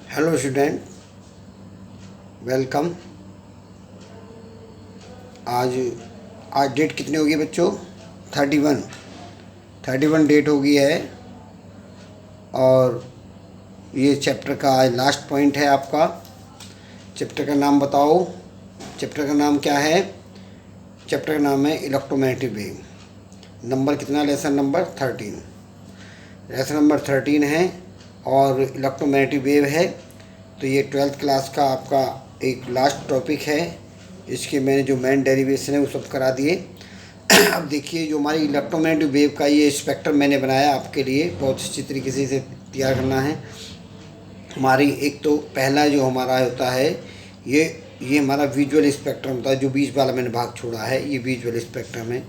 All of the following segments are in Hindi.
Hello student, welcome. आज आज डेट कितनी होगी बच्चों? 31। 31 डेट होगी है। और ये चैप्टर का आज लास्ट पॉइंट है आपका। चैप्टर का नाम बताओ। चैप्टर का नाम क्या है? चैप्टर का नाम है इलेक्ट्रोमैग्नेटिक वेव। नंबर कितना? Lesson number 13। लेसन नंबर 13 है और इलेक्ट्रोमैग्नेटिक वेव है। तो ये 12th क्लास का आपका एक लास्ट टॉपिक है। इसके मैंने जो मेन डेरिवेशन है वो सब करा दिए। अब देखिए, जो हमारी इलेक्ट्रोमैग्नेटिक वेव का ये स्पेक्ट्रम मैंने बनाया आपके लिए, बहुत अच्छी तरीके से इसे तैयार करना है। हमारी एक तो पहला जो हमारा होता है ये हमारा विजुअल स्पेक्ट्रम होता है। जो बीच वाला मैंने भाग छोड़ा है ये विजुअल स्पेक्ट्रम है।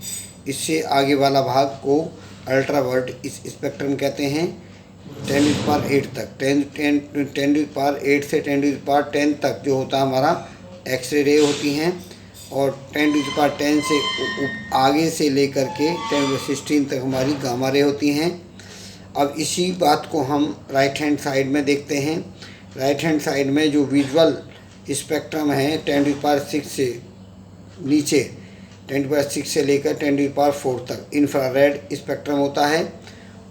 इससे आगे वाला भाग को अल्ट्रावायलेट इस स्पेक्ट्रम कहते हैं। 10⁸ तक 10⁸ से 10⁸ तक जो होता है हमारा एक्सरे रे होती हैं। और 10⁻10 से आगे से लेकर के 10⁻16 तक हमारी गामा रे होती हैं। अब इसी बात को हम राइट हैंड साइड में देखते हैं। राइट हैंड साइड में जो विजुअल स्पेक्ट्रम है 10⁶ से नीचे 10⁶ से लेकर 10⁴ तक इंफ्रारेड स्पेक्ट्रम होता है।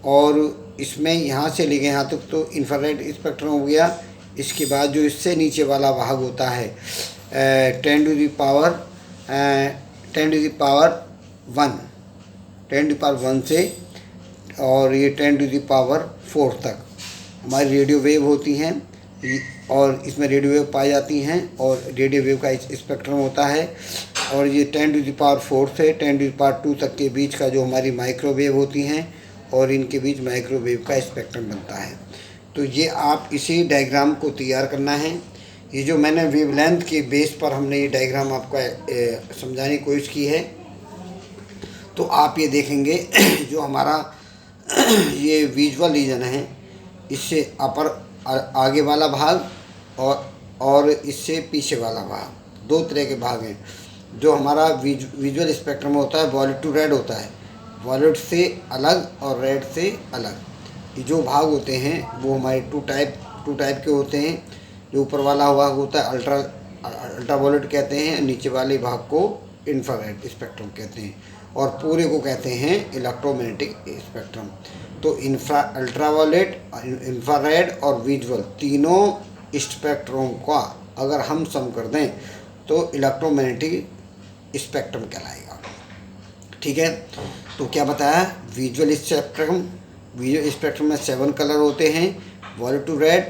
और इसमें यहाँ से लेके यहाँ तक तो इंफ्रारेड स्पेक्ट्रम हो गया। इसके बाद जो इससे नीचे वाला भाग होता है 10⁻1 10⁻1 से और ये 10⁴ तक हमारी रेडियो वेव होती हैं। और इसमें रेडियो वेव पाई जाती हैं और रेडियो वेव का स्पेक्ट्रम होता है। और ये 10⁴ से 10⁵ तक के बीच का जो हमारी माइक्रोवेव होती हैं और इनके बीच माइक्रोवेव का स्पेक्ट्रम बनता है। तो ये आप इसी डायग्राम को तैयार करना है। ये जो मैंने वेवलेंथ के बेस पर हमने ये डायग्राम आपको समझाने की कोशिश की है। तो आप ये देखेंगे जो हमारा ये विजुअल रीजन है, इससे अपर आगे वाला भाग और इससे पीछे वाला भाग, दो तरह के भाग हैं। जो हमारा विजुअल स्पेक्ट्रम होता है वॉयलेट टू रेड होता है। वॉयलेट से अलग और रेड से अलग ये जो भाग होते हैं वो हमारे टू टाइप के होते हैं। जो ऊपर वाला भाग होता है अल्ट्रा वॉयलेट कहते हैं, नीचे वाले भाग को इंफ्रारेड स्पेक्ट्रम कहते हैं और पूरे को कहते हैं इलेक्ट्रोमैग्नेटिक स्पेक्ट्रम। तो अल्ट्रावायलेट, इंफ्रारेड और विजुअल तीनों स्पेक्ट्रम का अगर हम सम कर दें तो इलेक्ट्रोमैग्नेटिक स्पेक्ट्रम कहलाएगा। ठीक है, तो क्या बताया? विजुअल स्पेक्ट्रम में 7 कलर होते हैं। वॉयलेट टू रेड,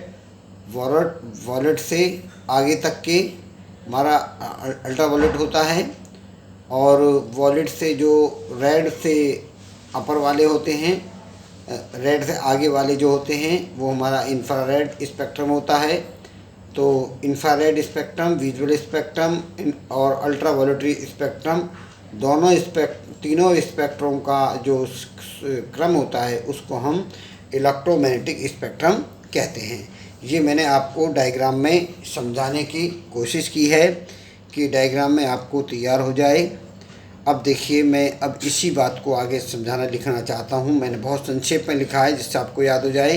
वॉयलेट से आगे तक के हमारा अल्ट्रावायलेट होता है। और वॉयलेट से जो रेड से अपर वाले होते हैं, रेड से आगे वाले जो होते हैं वो हमारा इंफ्रारेड स्पेक्ट्रम होता है। तो इंफ्रारेड स्पेक्ट्रम, विजुअल स्पेक्ट्रम और अल्ट्रावायलेटरी स्पेक्ट्रम तीनों स्पेक्ट्रम का जो क्रम होता है उसको हम इलेक्ट्रोमैग्नेटिक स्पेक्ट्रम कहते हैं। ये मैंने आपको डायग्राम में समझाने की कोशिश की है कि डायग्राम में आपको तैयार हो जाए। अब देखिए, मैं अब इसी बात को आगे समझाना लिखना चाहता हूँ। मैंने बहुत संक्षेप में लिखा है जिससे आपको याद हो जाए।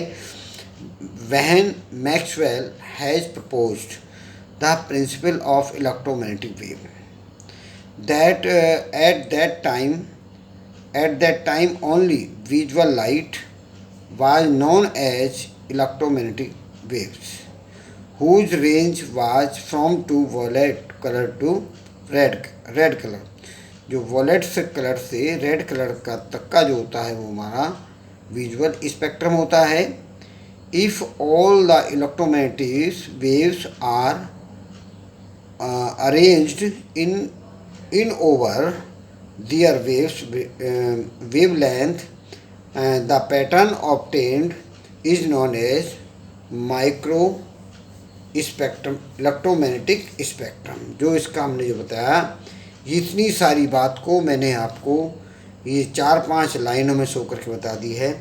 When Maxwell has proposed the principle of electromagnetic wave that at that time only visual light was known as electromagnetic waves, whose range was from to violet color to red color। जो वॉलेट से कलर से रेड कलर का तक का जो होता है वो हमारा विजुअल स्पेक्ट्रम होता है। If all the electromagnetic waves are arranged in over their wavelength, the pattern obtained is known as micro spectrum, electromagnetic spectrum. जो इसका हमने जो बताया, इतनी सारी बात को मैंने आपको ये 4-5 लाइनों में शो करके बता दी है।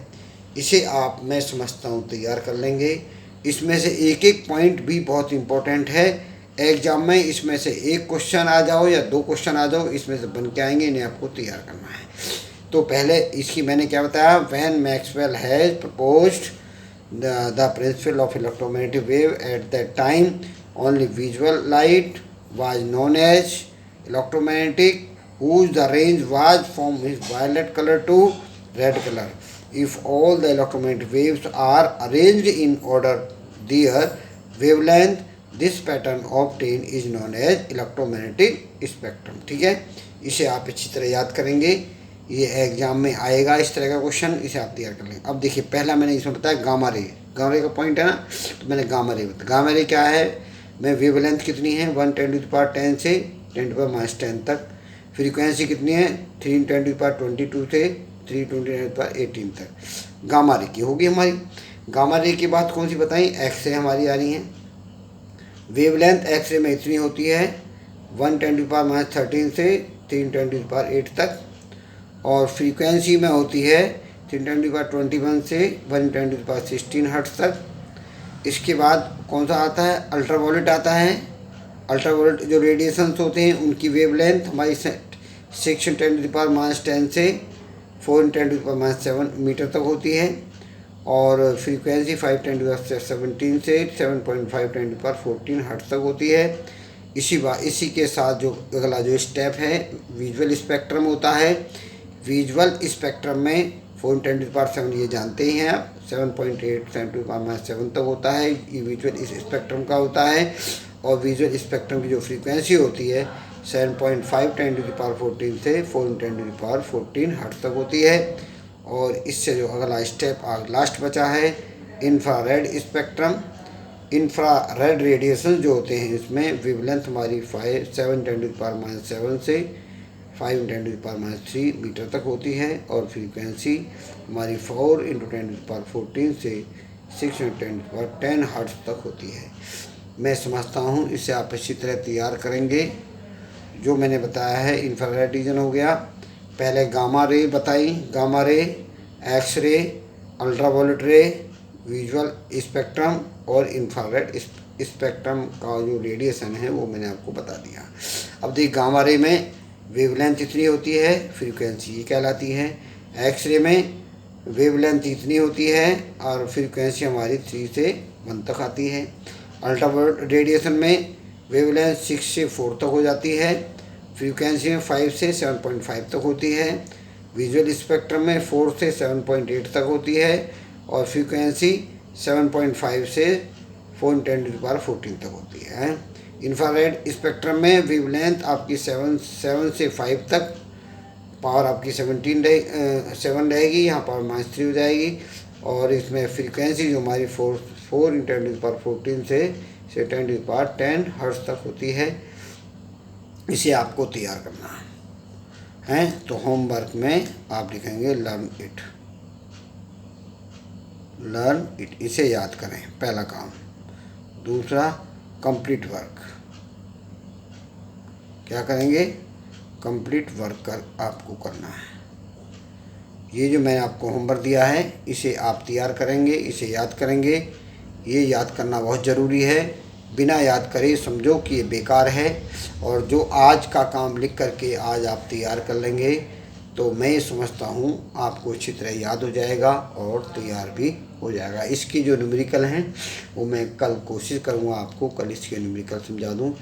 इसे आप, मैं समझता हूँ, तैयार कर लेंगे। इसमें से एक एक पॉइंट भी बहुत इम्पोर्टेंट है। एग्जाम में इसमें से एक क्वेश्चन आ जाओ या 2 क्वेश्चन आ जाओ, इसमें से बन के आएंगे, इन्हें आपको तैयार करना है। तो पहले इसकी मैंने क्या बताया? When Maxwell has proposed the principle of electromagnetic wave at that time. Only visual light was known as electromagnetic, whose the range was from violet color to red color. If all the electromagnetic waves are arranged in order their wavelength, this pattern obtained is known as electromagnetic spectrum. ठीक है, इसे आप अच्छी तरह याद करेंगे, ये एग्जाम में आएगा इस तरह का क्वेश्चन, इसे आप तैयार कर लेंगे। अब देखिए, पहला मैंने इसमें बताया गामा रे, गामा रे का पॉइंट है ना, तो मैंने गामा रे बताया। गामा रे क्या है, मैं वेवलेंथ कितनी है 1×10 से 10⁻10 तक, फ्रीक्वेंसी कितनी है 3×22 से 3×10⁻18 तक गामा रे की होगी हमारी। गामा रे की बात कौन सी बताई, एक्सरे हमारी आ रही है। वेवलेंथ एक्सरे में इतनी होती है 1×10⁻13 से 3×10⁸ तक, और फ्रीक्वेंसी में होती है 3×21 से 1×10⁻16 हर्ट्ज तक। इसके बाद कौन सा आता है, अल्ट्रावायलेट आता है। अल्ट्रावायलेट जो रेडिएशंस होते हैं उनकी वेवलेंथ हमारी 6×10⁻10 से 4×10⁻7 मीटर तक होती है, और फ्रीक्वेंसी 5×10⁻17 से 7.5×10⁻14 हर्ट्ज तक होती है। इसी के साथ जो अगला जो स्टेप है विजुअल स्पेक्ट्रम होता है। विजुअल स्पेक्ट्रम में 4×10⁻7 ये जानते ही हैं आप, 7.8×10⁻7 तक होता है, ये विजुअल स्पेक्ट्रम का होता है। और विजुअल स्पेक्ट्रम की जो फ्रीक्वेंसी होती है 7.5×10⁻14 से 4×10⁻14 हर्ट्ज तक होती है। और इससे जो अगला स्टेप लास्ट बचा है इंफ्रारेड स्पेक्ट्रम। इंफ्रारेड रेडिएशन जो होते हैं इसमें वेवलेंथ हमारी 7×10⁻7 से 5×10⁻3 मीटर तक होती है, और फ्रीक्वेंसी हमारी 4×10⁻14 से 6×10⁻10 हर्ट्ज तक होती है। मैं समझता हूँ इसे आप अच्छी तरह तैयार करेंगे। जो मैंने बताया है इंफ्रारेड रीजन हो गया, पहले गामा रे बताई, gamma ray, X ray, ultraviolet रे, विजुअल स्पेक्ट्रम और इंफ्रारेड स्पेक्ट्रम का जो रेडिएशन है वो मैंने आपको बता दिया। अब देखिए, गामा रे में वेवलेंथ इतनी होती है, फ्रीक्वेंसी ये कहलाती है। एक्स रे में वेवलेंथ इतनी होती है और फ्रीक्वेंसी हमारी 3 से 1 तक आती है। अल्ट्रावायलेट रेडिएशन में वेवलेंथ 6 से 4 तक हो जाती है, फ्रीक्वेंसी में 5 से 7.5 तक होती है। विजुअल स्पेक्ट्रम में 4 से 7.8 तक होती है, और फ्रीक्वेंसी 7.5 से 4×10⁻14 तक होती है। इंफ्रारेड स्पेक्ट्रम में वेवलेंथ आपकी 7 से 5 तक, पावर आपकी 7 रहेगी, यहाँ पावर -3 हो जाएगी, और इसमें फ्रीक्वेंसी जो हमारी 4×10⁻14 से 10⁻10 हर्ट्ज तक होती है। इसे आपको तैयार करना है, तो होमवर्क में आप लिखेंगे लर्न इट, इसे याद करें, पहला काम। दूसरा, कंप्लीट वर्क, क्या करेंगे, कंप्लीट वर्क आपको करना है। ये जो मैंने आपको होमवर्क दिया है इसे आप तैयार करेंगे, इसे याद करेंगे। ये याद करना बहुत ज़रूरी है, बिना याद करे समझो कि ये बेकार है। और जो आज का काम लिख करके आज आप तैयार कर लेंगे तो मैं समझता हूँ आपको अच्छी तरह याद हो जाएगा और तैयार भी हो जाएगा। इसकी जो न्यूमेरिकल हैं वो मैं कल कोशिश करूँगा आपको कल इसके न्यूमेरिकल समझा दूँ,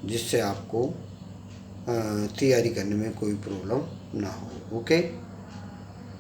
जिससे आपको तैयारी करने में कोई प्रॉब्लम ना हो। ओके।